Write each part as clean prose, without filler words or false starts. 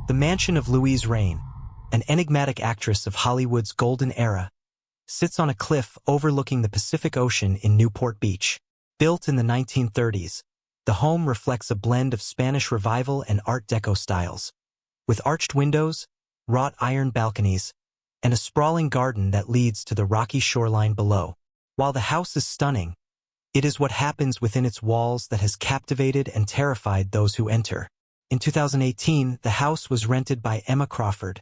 The mansion of Louise Rain, an enigmatic actress of Hollywood's golden era, sits on a cliff overlooking the Pacific Ocean in Newport Beach. Built in the 1930s, the home reflects a blend of Spanish Revival and Art Deco styles, with arched windows, wrought iron balconies, and a sprawling garden that leads to the rocky shoreline below. While the house is stunning, it is what happens within its walls that has captivated and terrified those who enter. In 2018, the house was rented by Emma Crawford,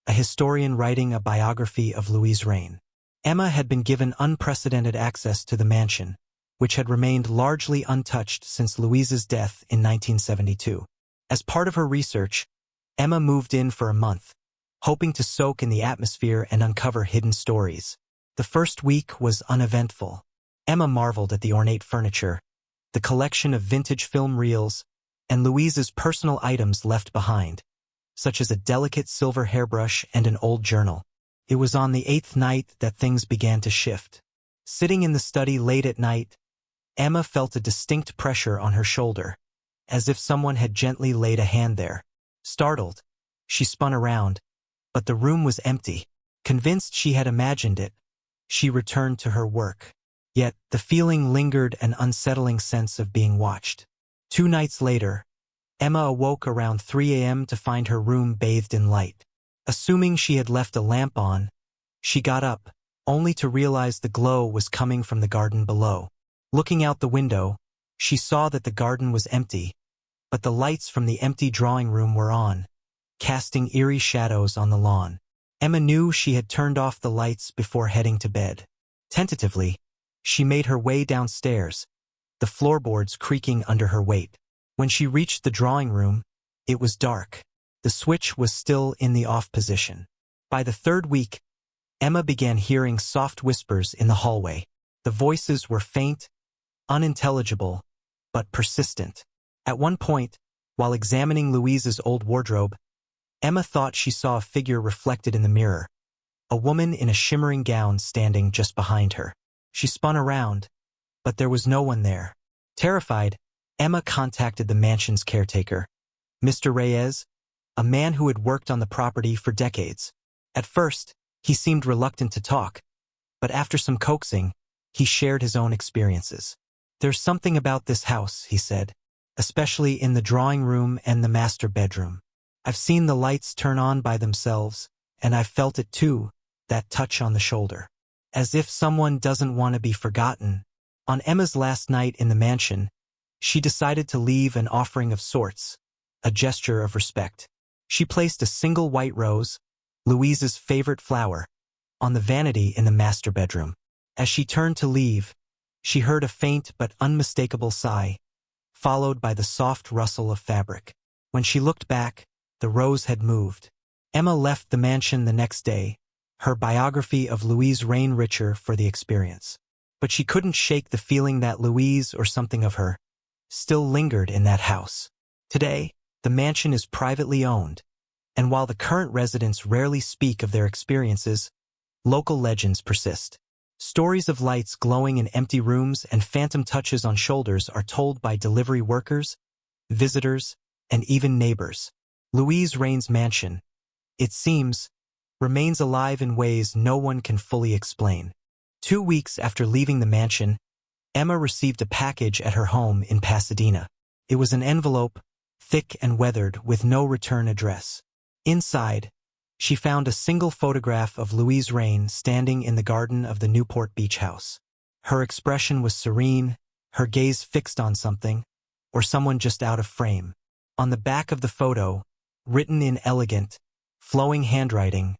a historian writing a biography of Louise Rain. Emma had been given unprecedented access to the mansion, which had remained largely untouched since Louise's death in 1972. As part of her research, Emma moved in for a month, hoping to soak in the atmosphere and uncover hidden stories. The first week was uneventful. Emma marveled at the ornate furniture, the collection of vintage film reels, and Louise's personal items left behind, such as a delicate silver hairbrush and an old journal. It was on the 8th night that things began to shift. Sitting in the study late at night, Emma felt a distinct pressure on her shoulder, as if someone had gently laid a hand there. Startled, she spun around, but the room was empty. Convinced she had imagined it, she returned to her work. Yet, the feeling lingered, an unsettling sense of being watched. 2 nights later, Emma awoke around 3 a.m. to find her room bathed in light. Assuming she had left a lamp on, she got up, only to realize the glow was coming from the garden below. Looking out the window, she saw that the garden was empty, but the lights from the empty drawing room were on, casting eerie shadows on the lawn. Emma knew she had turned off the lights before heading to bed. Tentatively, she made her way downstairs, the floorboards creaking under her weight. When she reached the drawing room, it was dark. The switch was still in the off position. By the 3rd week, Emma began hearing soft whispers in the hallway. The voices were faint, unintelligible, but persistent. At one point, while examining Louise's old wardrobe, Emma thought she saw a figure reflected in the mirror, a woman in a shimmering gown standing just behind her. She spun around, but there was no one there. Terrified, Emma contacted the mansion's caretaker, Mr. Reyes, a man who had worked on the property for decades. At first, he seemed reluctant to talk, but after some coaxing, he shared his own experiences. "There's something about this house," he said, "especially in the drawing room and the master bedroom. I've seen the lights turn on by themselves, and I've felt it too, that touch on the shoulder. As if someone doesn't want to be forgotten." On Emma's last night in the mansion, she decided to leave an offering of sorts, a gesture of respect. She placed a single white rose, Louise's favorite flower, on the vanity in the master bedroom. As she turned to leave, she heard a faint but unmistakable sigh, followed by the soft rustle of fabric. When she looked back, the rose had moved. Emma left the mansion the next day, her biography of Louise Rain richer for the experience. But she couldn't shake the feeling that Louise, or something of her, still lingered in that house. Today, the mansion is privately owned, and while the current residents rarely speak of their experiences, local legends persist. Stories of lights glowing in empty rooms and phantom touches on shoulders are told by delivery workers, visitors, and even neighbors. Louise Rain's mansion, it seems, remains alive in ways no one can fully explain. 2 weeks after leaving the mansion, Emma received a package at her home in Pasadena. It was an envelope, thick and weathered, with no return address. Inside, she found a single photograph of Louise Rain standing in the garden of the Newport Beach house. Her expression was serene, her gaze fixed on something, or someone just out of frame. On the back of the photo, written in elegant, flowing handwriting,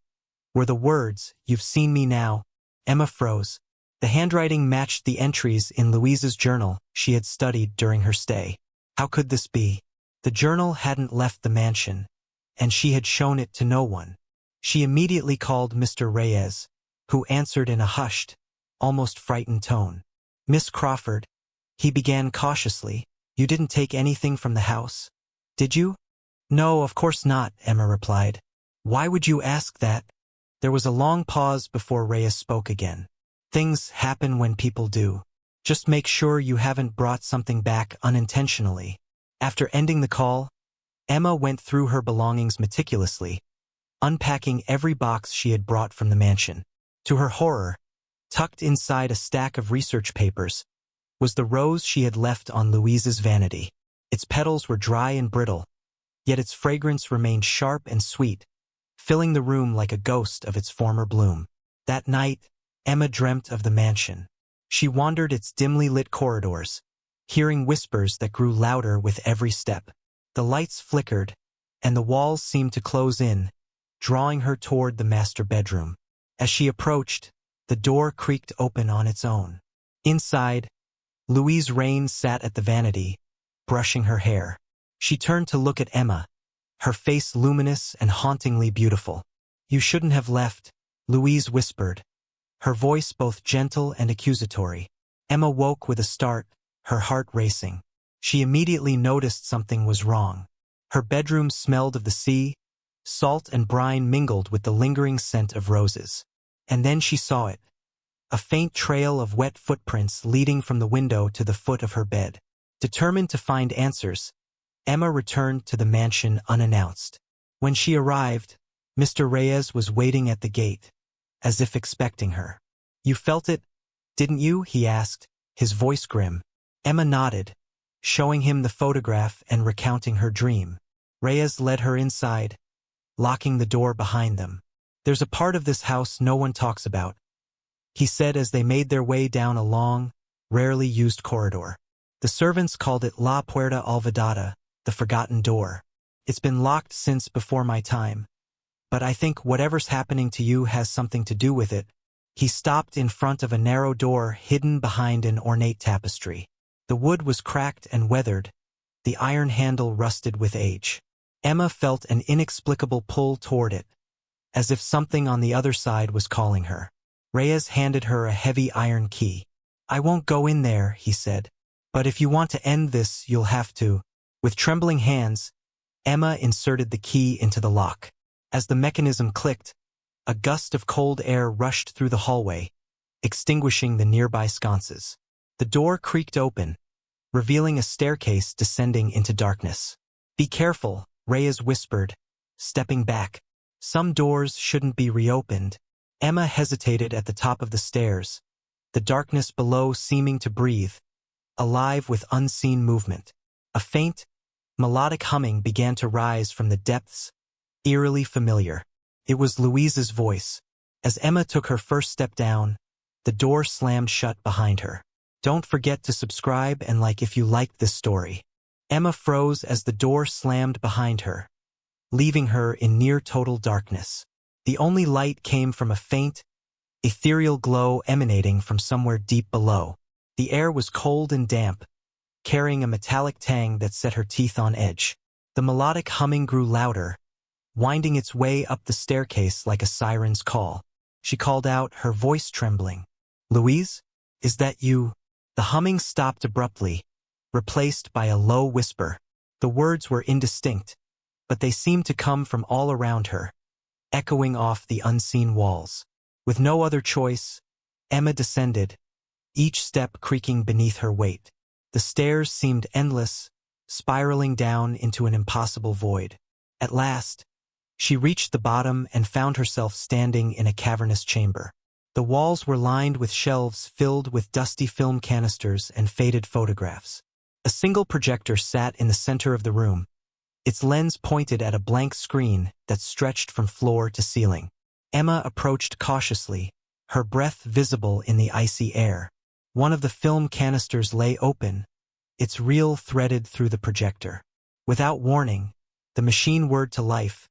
were the words, "You've seen me now." Emma froze. The handwriting matched the entries in Louise's journal she had studied during her stay. How could this be? The journal hadn't left the mansion, and she had shown it to no one. She immediately called Mr. Reyes, who answered in a hushed, almost frightened tone. "Miss Crawford," he began cautiously, "you didn't take anything from the house, did you?" "No, of course not," Emma replied. "Why would you ask that?" There was a long pause before Reyes spoke again. "Things happen when people do. Just make sure you haven't brought something back unintentionally." After ending the call, Emma went through her belongings meticulously, unpacking every box she had brought from the mansion. To her horror, tucked inside a stack of research papers, was the rose she had left on Louise's vanity. Its petals were dry and brittle, yet its fragrance remained sharp and sweet, filling the room like a ghost of its former bloom. That night, Emma dreamt of the mansion. She wandered its dimly lit corridors, hearing whispers that grew louder with every step. The lights flickered, and the walls seemed to close in, drawing her toward the master bedroom. As she approached, the door creaked open on its own. Inside, Louise Rain sat at the vanity, brushing her hair. She turned to look at Emma, her face luminous and hauntingly beautiful. "You shouldn't have left," Louise whispered, her voice both gentle and accusatory. Emma woke with a start, her heart racing. She immediately noticed something was wrong. Her bedroom smelled of the sea, salt and brine mingled with the lingering scent of roses. And then she saw it, a faint trail of wet footprints leading from the window to the foot of her bed. Determined to find answers, Emma returned to the mansion unannounced. When she arrived, Mr. Reyes was waiting at the gate, as if expecting her. "You felt it, didn't you?" he asked, his voice grim. Emma nodded, showing him the photograph and recounting her dream. Reyes led her inside, locking the door behind them. "There's a part of this house no one talks about," he said as they made their way down a long, rarely used corridor. "The servants called it La Puerta Olvidada, the forgotten door. It's been locked since before my time, but I think whatever's happening to you has something to do with it." He stopped in front of a narrow door hidden behind an ornate tapestry. The wood was cracked and weathered, the iron handle rusted with age. Emma felt an inexplicable pull toward it, as if something on the other side was calling her. Reyes handed her a heavy iron key. "I won't go in there," he said, "but if you want to end this, you'll have to." With trembling hands, Emma inserted the key into the lock. As the mechanism clicked, a gust of cold air rushed through the hallway, extinguishing the nearby sconces. The door creaked open, revealing a staircase descending into darkness. "Be careful," Reyes whispered, stepping back. "Some doors shouldn't be reopened." Emma hesitated at the top of the stairs, the darkness below seeming to breathe, alive with unseen movement. A faint, melodic humming began to rise from the depths, eerily familiar. It was Louise's voice. As Emma took her first step down, the door slammed shut behind her. "Don't forget to subscribe and like if you liked this story." Emma froze as the door slammed behind her, leaving her in near total darkness. The only light came from a faint, ethereal glow emanating from somewhere deep below. The air was cold and damp, carrying a metallic tang that set her teeth on edge. The melodic humming grew louder, winding its way up the staircase like a siren's call. She called out, her voice trembling. "Louise? Is that you?" The humming stopped abruptly, replaced by a low whisper. The words were indistinct, but they seemed to come from all around her, echoing off the unseen walls. With no other choice, Emma descended, each step creaking beneath her weight. The stairs seemed endless, spiraling down into an impossible void. At last, she reached the bottom and found herself standing in a cavernous chamber. The walls were lined with shelves filled with dusty film canisters and faded photographs. A single projector sat in the center of the room, its lens pointed at a blank screen that stretched from floor to ceiling. Emma approached cautiously, her breath visible in the icy air. One of the film canisters lay open, its reel threaded through the projector. Without warning, the machine whirred to life,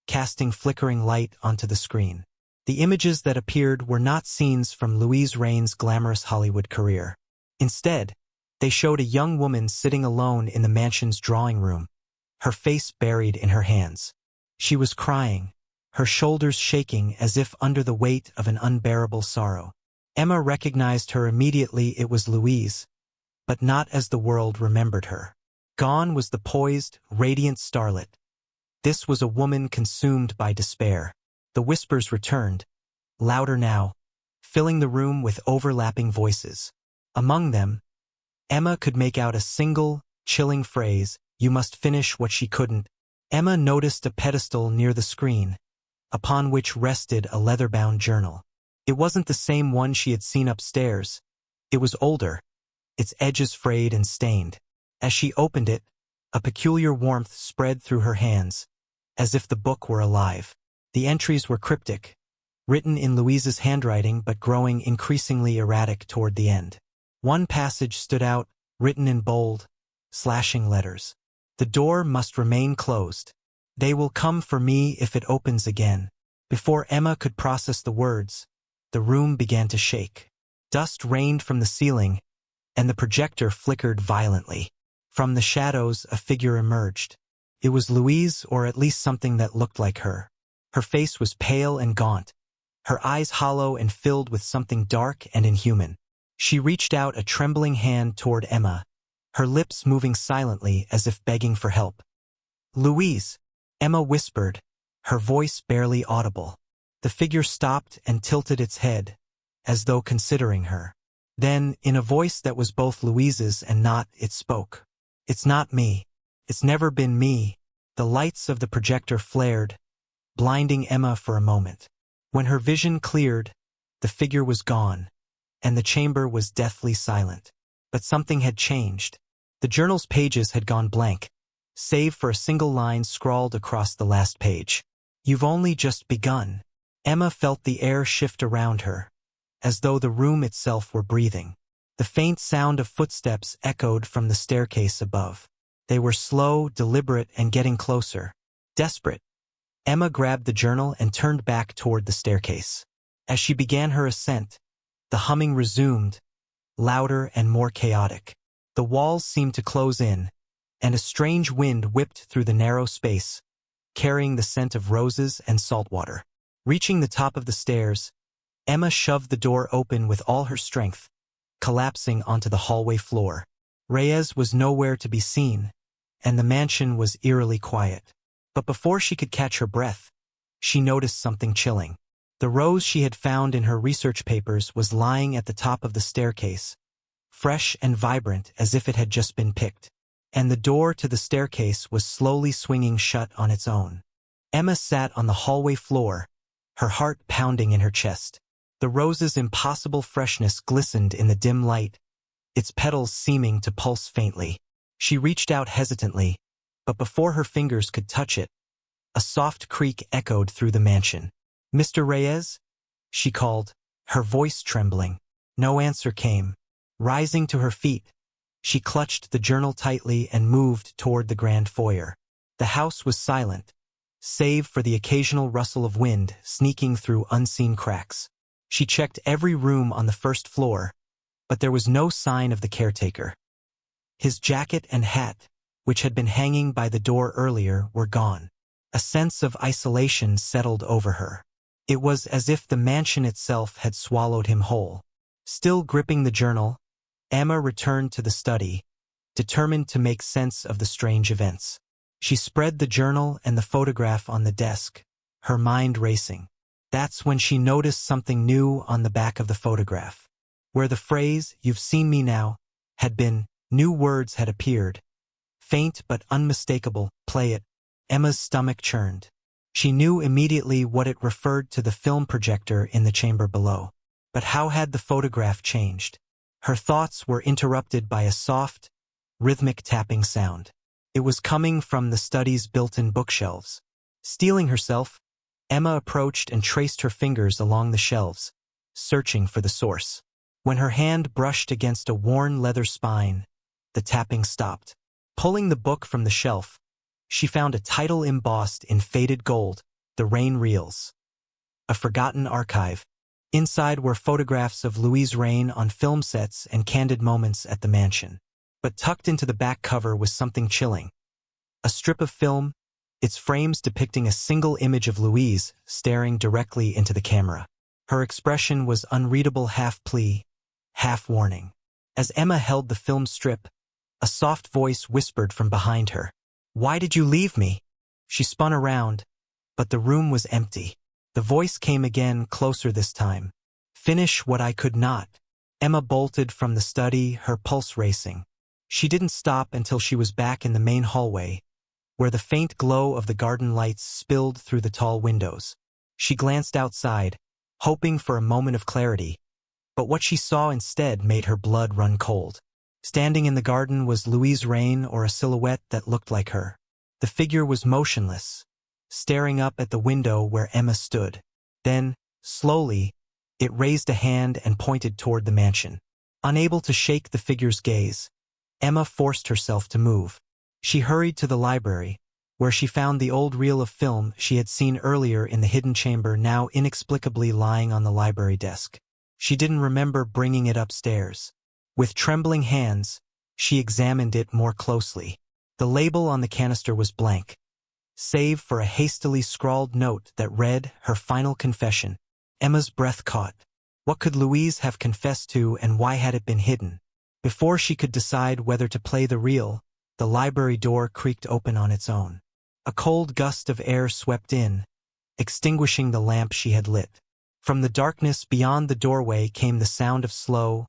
casting flickering light onto the screen. The images that appeared were not scenes from Louise Rain's glamorous Hollywood career. Instead, they showed a young woman sitting alone in the mansion's drawing room, her face buried in her hands. She was crying, her shoulders shaking as if under the weight of an unbearable sorrow. Emma recognized her immediately. It was Louise, but not as the world remembered her. Gone was the poised, radiant starlet. This was a woman consumed by despair. The whispers returned, louder now, filling the room with overlapping voices. Among them, Emma could make out a single, chilling phrase, "You must finish what she couldn't." Emma noticed a pedestal near the screen, upon which rested a leather-bound journal. It wasn't the same one she had seen upstairs. It was older, its edges frayed and stained. As she opened it, a peculiar warmth spread through her hands, as if the book were alive. The entries were cryptic, written in Louise's handwriting but growing increasingly erratic toward the end. One passage stood out, written in bold, slashing letters. "The door must remain closed. They will come for me if it opens again." Before Emma could process the words, the room began to shake. Dust rained from the ceiling, and the projector flickered violently. From the shadows, a figure emerged. It was Louise, or at least something that looked like her. Her face was pale and gaunt, her eyes hollow and filled with something dark and inhuman. She reached out a trembling hand toward Emma, her lips moving silently as if begging for help. "Louise," Emma whispered, her voice barely audible. The figure stopped and tilted its head, as though considering her. Then, in a voice that was both Louise's and not, it spoke. "It's not me. It's never been me." The lights of the projector flared, blinding Emma for a moment. When her vision cleared, the figure was gone, and the chamber was deathly silent. But something had changed. The journal's pages had gone blank, save for a single line scrawled across the last page. "You've only just begun." Emma felt the air shift around her, as though the room itself were breathing. The faint sound of footsteps echoed from the staircase above. They were slow, deliberate, and getting closer. Desperate, Emma grabbed the journal and turned back toward the staircase. As she began her ascent, the humming resumed, louder and more chaotic. The walls seemed to close in, and a strange wind whipped through the narrow space, carrying the scent of roses and salt water. Reaching the top of the stairs, Emma shoved the door open with all her strength, collapsing onto the hallway floor. Reyes was nowhere to be seen, and the mansion was eerily quiet. But before she could catch her breath, she noticed something chilling. The rose she had found in her research papers was lying at the top of the staircase, fresh and vibrant as if it had just been picked. And the door to the staircase was slowly swinging shut on its own. Emma sat on the hallway floor, her heart pounding in her chest. The rose's impossible freshness glistened in the dim light, its petals seeming to pulse faintly. She reached out hesitantly, but before her fingers could touch it, a soft creak echoed through the mansion. "Mr. Reyes?" she called, her voice trembling. No answer came. Rising to her feet, she clutched the journal tightly and moved toward the grand foyer. The house was silent, save for the occasional rustle of wind sneaking through unseen cracks. She checked every room on the first floor, but there was no sign of the caretaker. His jacket and hat, which had been hanging by the door earlier, were gone. A sense of isolation settled over her. It was as if the mansion itself had swallowed him whole. Still gripping the journal, Emma returned to the study, determined to make sense of the strange events. She spread the journal and the photograph on the desk, her mind racing. That's when she noticed something new on the back of the photograph. Where the phrase, "You've seen me now," had been, new words had appeared. Faint but unmistakable, "Play it." Emma's stomach churned. She knew immediately what it referred to: the film projector in the chamber below. But how had the photograph changed? Her thoughts were interrupted by a soft, rhythmic tapping sound. It was coming from the study's built-in bookshelves. Steeling herself, Emma approached and traced her fingers along the shelves, searching for the source. When her hand brushed against a worn leather spine, the tapping stopped. Pulling the book from the shelf, she found a title embossed in faded gold: "The Rain Reels." A forgotten archive. Inside were photographs of Louise Rain on film sets and candid moments at the mansion. But tucked into the back cover was something chilling. A strip of film, its frames depicting a single image of Louise staring directly into the camera. Her expression was unreadable, half plea, half warning. As Emma held the film strip, a soft voice whispered from behind her, "Why did you leave me?" She spun around, but the room was empty. The voice came again, closer this time. "Finish what I could not." Emma bolted from the study, her pulse racing. She didn't stop until she was back in the main hallway, where the faint glow of the garden lights spilled through the tall windows. She glanced outside, hoping for a moment of clarity, but what she saw instead made her blood run cold. Standing in the garden was Louise Rain, or a silhouette that looked like her. The figure was motionless, staring up at the window where Emma stood. Then, slowly, it raised a hand and pointed toward the mansion. Unable to shake the figure's gaze, Emma forced herself to move. She hurried to the library, where she found the old reel of film she had seen earlier in the hidden chamber now inexplicably lying on the library desk. She didn't remember bringing it upstairs. With trembling hands, she examined it more closely. The label on the canister was blank, save for a hastily scrawled note that read, "Her final confession." Emma's breath caught. What could Louise have confessed to, and why had it been hidden? Before she could decide whether to play the reel, the library door creaked open on its own. A cold gust of air swept in, extinguishing the lamp she had lit. From the darkness beyond the doorway came the sound of slow,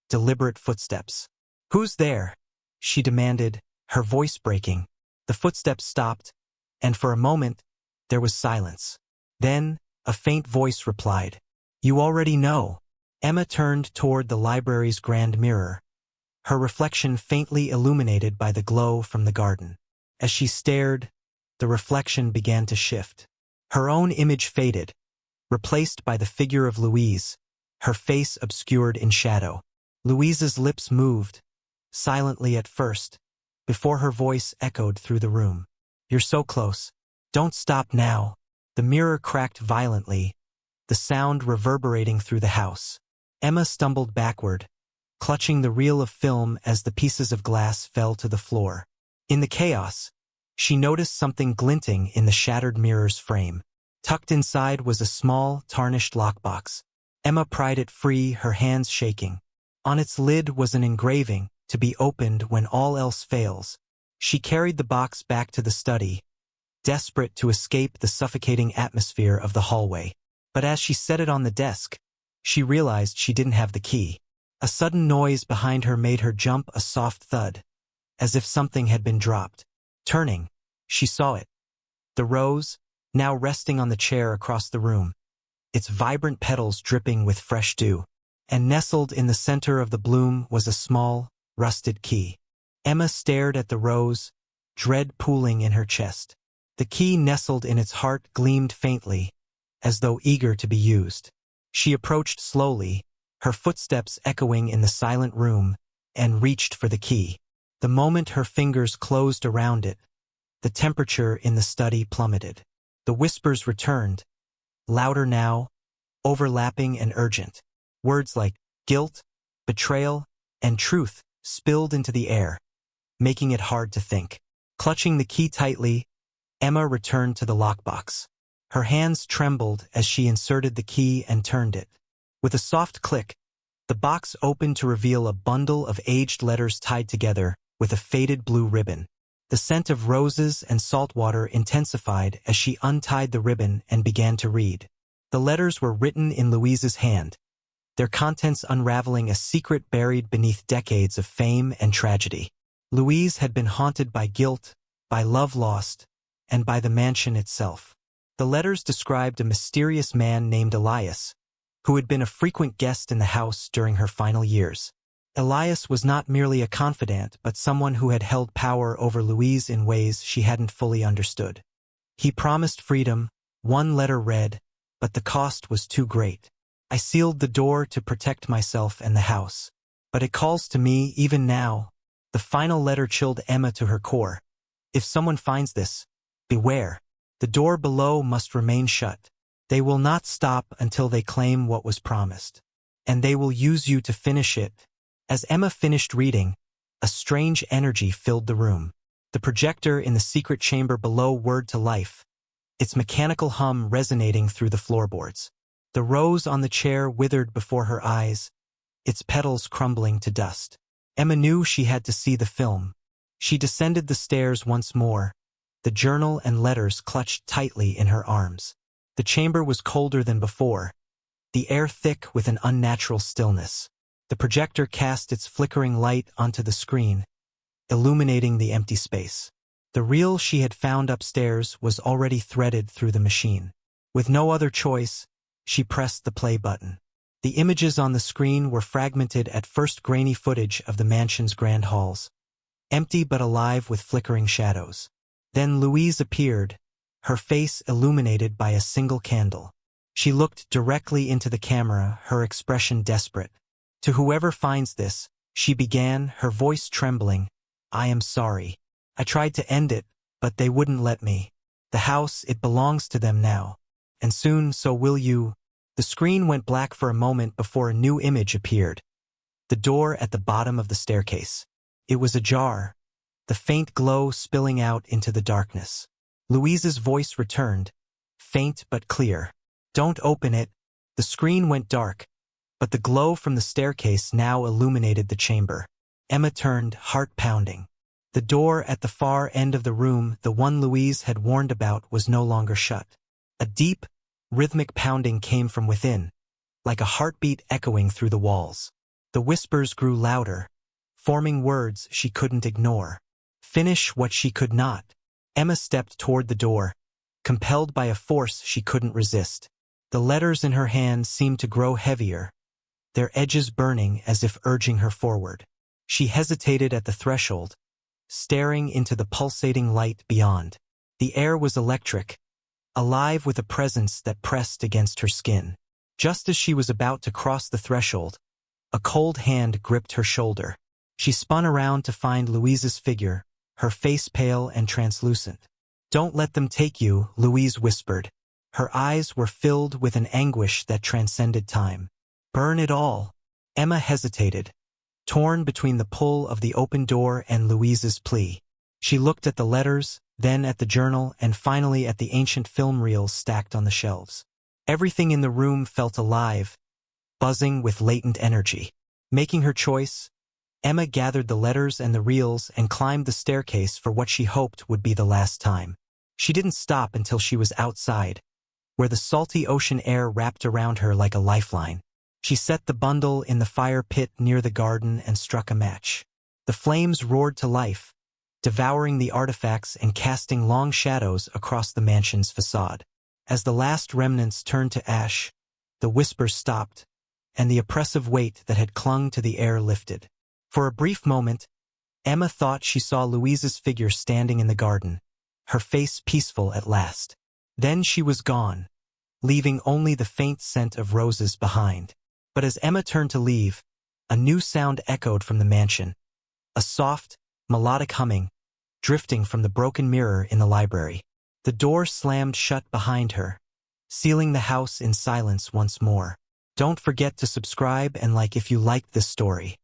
deliberate footsteps. "Who's there?" she demanded, her voice breaking. The footsteps stopped, and for a moment, there was silence. Then, a faint voice replied, "You already know." Emma turned toward the library's grand mirror, her reflection faintly illuminated by the glow from the garden. As she stared, the reflection began to shift. Her own image faded, replaced by the figure of Louise, her face obscured in shadow. Louise's lips moved, silently at first, before her voice echoed through the room. "You're so close. Don't stop now." The mirror cracked violently, the sound reverberating through the house. Emma stumbled backward, clutching the reel of film as the pieces of glass fell to the floor. In the chaos, she noticed something glinting in the shattered mirror's frame. Tucked inside was a small, tarnished lockbox. Emma pried it free, her hands shaking. On its lid was an engraving, "To be opened when all else fails." She carried the box back to the study, desperate to escape the suffocating atmosphere of the hallway. But as she set it on the desk, she realized she didn't have the key. A sudden noise behind her made her jump, a soft thud, as if something had been dropped. Turning, she saw it. The rose, now resting on the chair across the room, its vibrant petals dripping with fresh dew. And nestled in the center of the bloom was a small, rusted key. Emma stared at the rose, dread pooling in her chest. The key nestled in its heart gleamed faintly, as though eager to be used. She approached slowly, her footsteps echoing in the silent room, and reached for the key. The moment her fingers closed around it, the temperature in the study plummeted. The whispers returned, louder now, overlapping and urgent. Words like guilt, betrayal, and truth spilled into the air, making it hard to think. Clutching the key tightly, Emma returned to the lockbox. Her hands trembled as she inserted the key and turned it. With a soft click, the box opened to reveal a bundle of aged letters tied together with a faded blue ribbon. The scent of roses and salt water intensified as she untied the ribbon and began to read. The letters were written in Louise's hand, their contents unraveling a secret buried beneath decades of fame and tragedy. Louise had been haunted by guilt, by love lost, and by the mansion itself. The letters described a mysterious man named Elias, who had been a frequent guest in the house during her final years. Elias was not merely a confidant, but someone who had held power over Louise in ways she hadn't fully understood. He promised freedom, one letter read, but the cost was too great. "I sealed the door to protect myself and the house, but it calls to me even now." The final letter chilled Emma to her core. "If someone finds this, beware. The door below must remain shut. They will not stop until they claim what was promised. And they will use you to finish it." As Emma finished reading, a strange energy filled the room. The projector in the secret chamber below whirred to life, its mechanical hum resonating through the floorboards. The rose on the chair withered before her eyes, its petals crumbling to dust. Emma knew she had to see the film. She descended the stairs once more, the journal and letters clutched tightly in her arms. The chamber was colder than before, the air thick with an unnatural stillness. The projector cast its flickering light onto the screen, illuminating the empty space. The reel she had found upstairs was already threaded through the machine. With no other choice, she pressed the play button. The images on the screen were fragmented at first, grainy footage of the mansion's grand halls, empty but alive with flickering shadows. Then Louise appeared, her face illuminated by a single candle. She looked directly into the camera, her expression desperate. "To whoever finds this," she began, her voice trembling, "I am sorry. I tried to end it, but they wouldn't let me. The house, it belongs to them now. And soon, so will you." The screen went black for a moment before a new image appeared. The door at the bottom of the staircase. It was ajar, the faint glow spilling out into the darkness. Louise's voice returned, faint but clear. "Don't open it." The screen went dark, but the glow from the staircase now illuminated the chamber. Emma turned, heart pounding. The door at the far end of the room, the one Louise had warned about, was no longer shut. A deep, rhythmic pounding came from within, like a heartbeat echoing through the walls. The whispers grew louder, forming words she couldn't ignore. Finish what she could not. Emma stepped toward the door, compelled by a force she couldn't resist. The letters in her hand seemed to grow heavier, their edges burning as if urging her forward. She hesitated at the threshold, staring into the pulsating light beyond. The air was electric, alive with a presence that pressed against her skin. Just as she was about to cross the threshold, a cold hand gripped her shoulder. She spun around to find Louise's figure, her face pale and translucent. "Don't let them take you," Louise whispered. Her eyes were filled with an anguish that transcended time. "Burn it all." Emma hesitated, torn between the pull of the open door and Louise's plea. She looked at the letters, then at the journal, and finally at the ancient film reels stacked on the shelves. Everything in the room felt alive, buzzing with latent energy. Making her choice, Emma gathered the letters and the reels and climbed the staircase for what she hoped would be the last time. She didn't stop until she was outside, where the salty ocean air wrapped around her like a lifeline. She set the bundle in the fire pit near the garden and struck a match. The flames roared to life, devouring the artifacts and casting long shadows across the mansion's facade. As the last remnants turned to ash, the whispers stopped, and the oppressive weight that had clung to the air lifted. For a brief moment, Emma thought she saw Louise's figure standing in the garden, her face peaceful at last. Then she was gone, leaving only the faint scent of roses behind. But as Emma turned to leave, a new sound echoed from the mansion, a soft, melodic humming, drifting from the broken mirror in the library. The door slammed shut behind her, sealing the house in silence once more. Don't forget to subscribe and like if you liked this story.